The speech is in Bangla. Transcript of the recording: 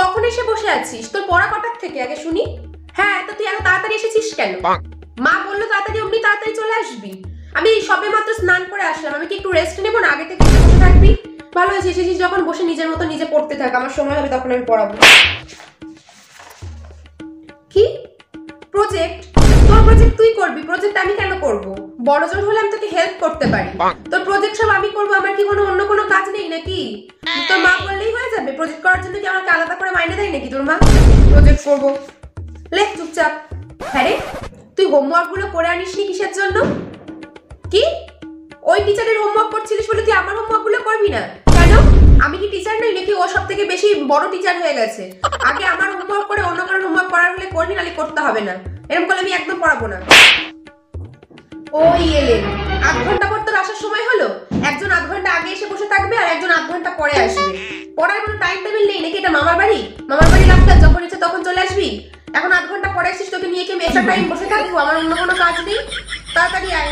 কখন এসে বসে আছিস? তোর পড়া কটার থেকে আগে শুনি। হ্যাঁ, তো তুই এত তাড়াতাড়ি এসেছিস কেন? মা বললো তাড়াতাড়ি অমনি তাড়াতাড়ি চলে আসবি। আমি সবে মাত্র স্নান করে আসলাম, আমি কি একটু রেস্ট নেবো না? আগে থেকে বসে থাকবি। ভালো হয়েছে এসেছিস যখন, বসে নিজের মতো নিজে পড়তে থাক, আমার সময় হবে তখন আমি পড়াবো। কি প্রজেক্ট? তোর প্রজেক্ট তুই করবি, প্রজেক্ট আমি কেন করব? বড়জন হলে আমি তোকে হেল্প করতে পারি, তোর প্রজেক্ট সব আমি করব। আমার কি অন্য কোনো কাজ নেই নাকি? তোর মা বললেই হয়ে যাবে? প্রজেক্ট করার জন্য কি আমাকে আলাদা করে মাইনে দেয় নাকি তোর মা? প্রজেক্ট করব, লেখ চুপচাপ। হ্যাঁ রে, তুই হোমওয়ার্ক গুলো করে আনিসনি কিসের জন্য? কি ওই টিচারের হোমওয়ার্ক করছিলিস বলে তুই আমার হোমওয়ার্ক গুলো করবি না কেন? আমি কি টিচার নই নাকি? ও সব থেকে বেশি বড় টিচার হয়ে গেছে। আগে আমার হোমওয়ার্ক করে অন্য কারোর হোমওয়ার্ক করার হলে করবি, নালে করতে হবে না। এরকম করলে আমি একদম পড়াবো না। ওই এলেন, আধ ঘন্টা পর তোর আসার সময় হলো। একজন আধ ঘন্টা আগে এসে বসে থাকবে আর একজন আধ ঘন্টা পরে আসবে। পড়ার কোনো টাইম টেবিল নেই নাকি? এটা মামার বাড়ি? মামার বাড়ি রাখতে যখন ইচ্ছে তখন চলে আসবি। এখন আধ ঘন্টা পরে আসছিস, তোকে নিয়ে কি আমি এক্সট্রা টাইম বসে থাকবো? আমার অন্য কোনো কাজ নেই, তাড়াতাড়ি আয়।